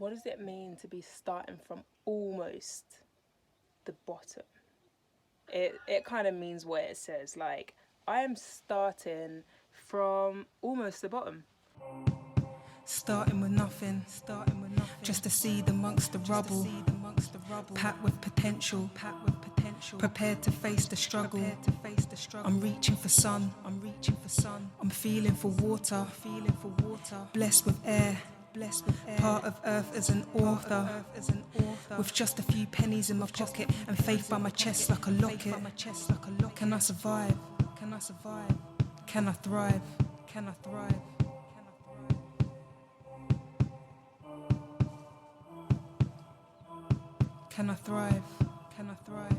What does it mean to be starting from almost the bottom? It kind of means what it says. Like, I am starting from almost the bottom. Starting with nothing, just a seed amongst the rubble, packed with potential, prepared to face the struggle. I'm reaching for sun, I'm feeling for water, blessed with air, part of earth as an author, with just a few pennies in my pocket and faith by my chest like a locket. Can I survive? Can I thrive? Can I thrive? Can I thrive? Can I thrive?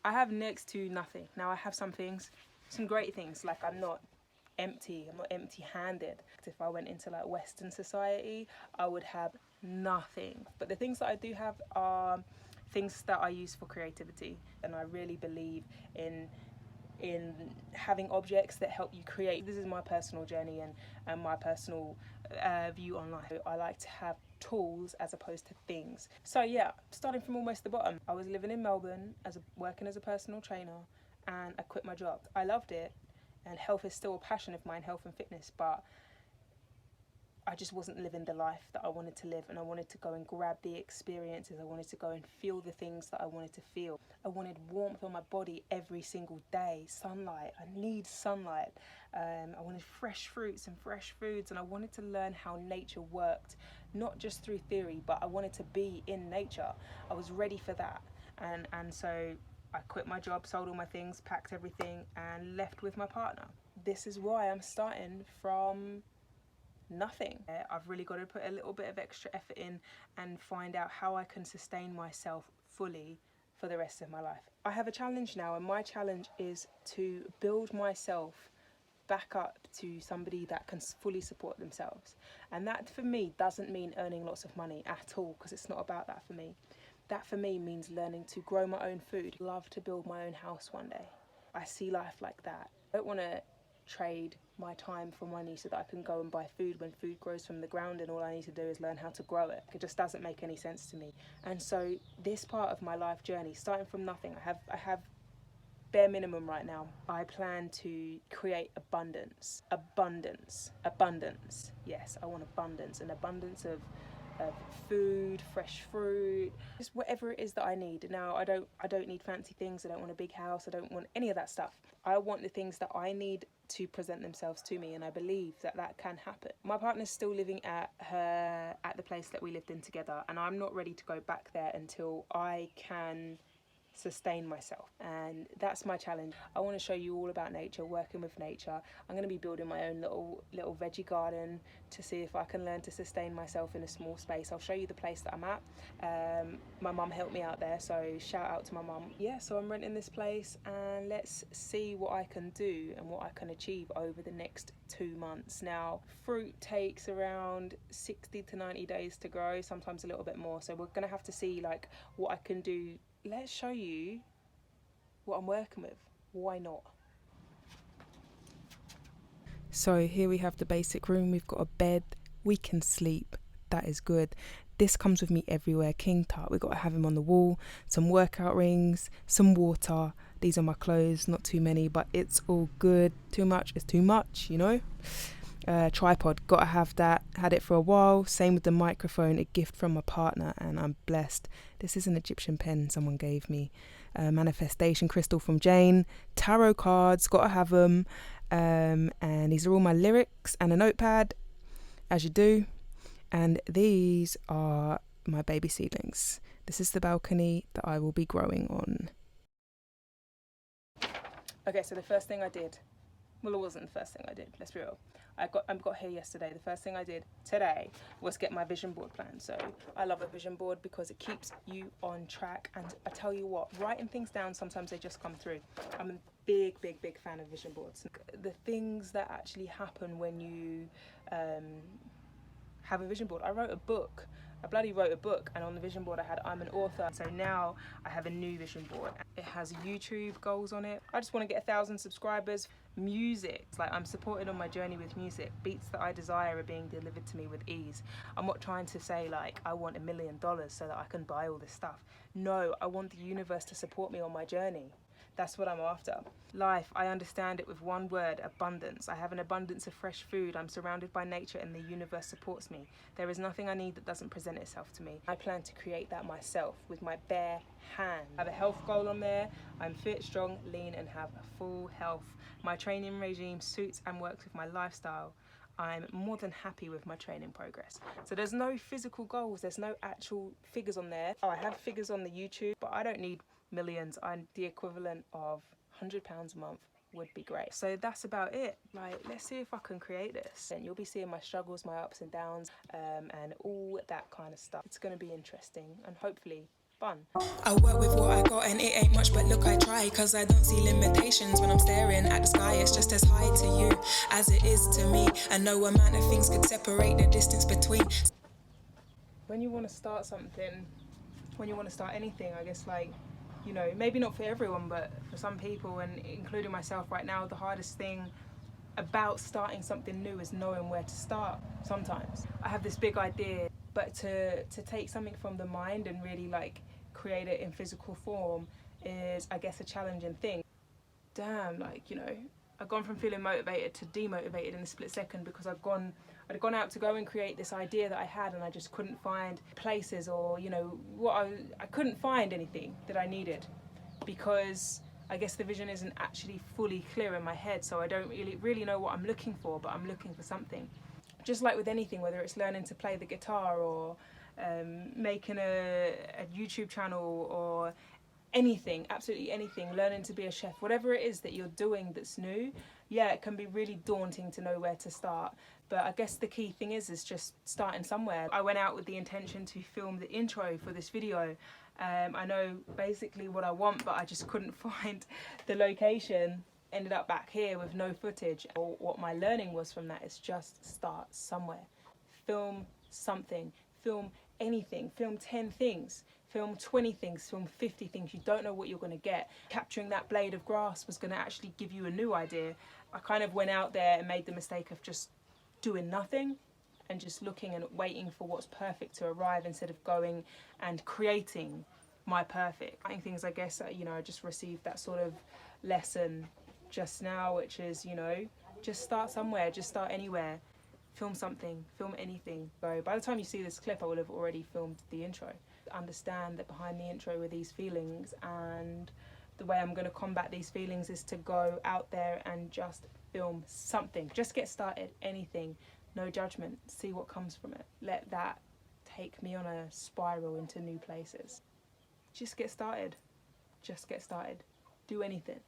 I have next to nothing. Now I have some things, some great things, like I'm not empty-handed. If I went into like Western society, I would have nothing. But the things that I do have are things that I use for creativity, and I really believe in having objects that help you create. This is my personal journey and my personal view on life. I like to have tools as opposed to things. So yeah, starting from almost the bottom. I was living in Melbourne working as a personal trainer, and I quit my job. I loved it, and health is still a passion of mine, health and fitness, but I just wasn't living the life that I wanted to live, and I wanted to go and grab the experiences. I wanted to go and feel the things that I wanted to feel. I wanted warmth on my body every single day, sunlight. I need sunlight. I wanted fresh fruits and fresh foods, and I wanted to learn how nature worked, not just through theory, but I wanted to be in nature. I was ready for that, and so I quit my job, sold all my things, packed everything, and left with my partner. This is why I'm starting from nothing. I've really got to put a little bit of extra effort in and find out how I can sustain myself fully for the rest of my life. I have a challenge now, and my challenge is to build myself back up to somebody that can fully support themselves. And that for me doesn't mean earning lots of money at all, because it's not about that for me. That for me means learning to grow my own food. Love to build my own house one day. I see life like that. I don't want to trade my time for money so that I can go and buy food when food grows from the ground and all I need to do is learn how to grow it. It just doesn't make any sense to me. And so this part of my life journey, starting from nothing, I have bare minimum right now. I plan to create abundance. Yes, I want abundance, an abundance of food, fresh fruit, just whatever it is that I need. Now I don't need fancy things. I don't want a big house. I don't want any of that stuff. I want the things that I need to present themselves to me, and I believe that that can happen. My partner's still living at the place that we lived in together, and I'm not ready to go back there until I can sustain myself, and that's my challenge. I want to show you all about nature, working with nature. I'm going to be building my own little veggie garden to see if I can learn to sustain myself in a small space. I'll show you the place that I'm at. My mum helped me out there, so shout out to my mum. Yeah, so I'm renting this place, and let's see what I can do and what I can achieve over the next 2 months. Now, fruit takes around 60 to 90 days to grow, sometimes a little bit more, so we're going to have to see like what I can do. Let's show you what I'm working with. Why not? So here we have the basic room. We've got a bed. We can sleep. That is good. This comes with me everywhere. King Tut. We've got to have him on the wall. Some workout rings. Some water. These are my clothes. Not too many, but it's all good. Too much is too much, you know. Tripod, gotta have that. Had it for a while. Same with the microphone, a gift from my partner, and I'm blessed. This is an Egyptian pen someone gave me. Manifestation crystal from Jane. Tarot cards, gotta have them. And these are all my lyrics, and a notepad, as you do. And these are my baby seedlings. This is the balcony that I will be growing on. Okay, so the first thing I did, well, it wasn't the first thing I did, let's be real. I got here yesterday. The first thing I did today was get my vision board plan. So I love a vision board because it keeps you on track. And I tell you what, writing things down, sometimes they just come through. I'm a big fan of vision boards. The things that actually happen when you have a vision board. I wrote a book I bloody wrote a book, and on the vision board I had I'm an author. So now I have a new vision board. It has YouTube goals on it. I just want to get 1,000 subscribers. Music, it's like I'm supported on my journey with music. Beats that I desire are being delivered to me with ease. I'm not trying to say like I want $1 million so that I can buy all this stuff. No, I want the universe to support me on my journey. That's what I'm after. Life, I understand it with one word: abundance. I have an abundance of fresh food. I'm surrounded by nature and the universe supports me. There is nothing I need that doesn't present itself to me. I plan to create that myself with my bare hands. I have a health goal on there. I'm fit, strong, lean, and have full health. My training regime suits and works with my lifestyle. I'm more than happy with my training progress. So there's no physical goals. There's no actual figures on there. Oh, I have figures on the YouTube, but I don't need millions. I'm the equivalent of £100 a month would be great. So that's about it. Like, let's see if I can create this. And you'll be seeing my struggles, my ups and downs, and all that kind of stuff. It's going to be interesting and hopefully fun. I work with what I got and it ain't much, but look, I try, cause I don't see limitations when I'm staring at the sky. It's just as high to you as it is to me, and no amount of things could separate the distance between. When you want to start something, when you want to start anything, I guess, like, you know, maybe not for everyone, but for some people, and including myself right now, the hardest thing about starting something new is knowing where to start. Sometimes I have this big idea, but to take something from the mind and really like create it in physical form is, I guess, a challenging thing. Damn, like, you know, I've gone from feeling motivated to demotivated in a split second because I'd gone out to go and create this idea that I had, and I just couldn't find places, or, you know, I couldn't find anything that I needed, because I guess the vision isn't actually fully clear in my head, so I don't really know what I'm looking for, but I'm looking for something. Just like with anything, whether it's learning to play the guitar or making a YouTube channel or anything, absolutely anything, learning to be a chef, whatever it is that you're doing that's new, yeah, it can be really daunting to know where to start. But I guess the key thing is just starting somewhere. I went out with the intention to film the intro for this video. I know basically what I want, but I just couldn't find the location. Ended up back here with no footage. What my learning was from that is just start somewhere. Film something, film anything, film 10 things, film 20 things, film 50 things. You don't know what you're going to get. Capturing that blade of grass was going to actually give you a new idea. I kind of went out there and made the mistake of just doing nothing and just looking and waiting for what's perfect to arrive instead of going and creating my perfect. I think things, I guess, you know, I just received that sort of lesson just now, which is, you know, just start somewhere, just start anywhere. Film something, film anything. So by the time you see this clip, I will have already filmed the intro. Understand that behind the intro were these feelings, and the way I'm going to combat these feelings is to go out there and just film something. Just get started, anything, no judgment, see what comes from it. Let that take me on a spiral into new places. Just get started. Just get started. Do anything.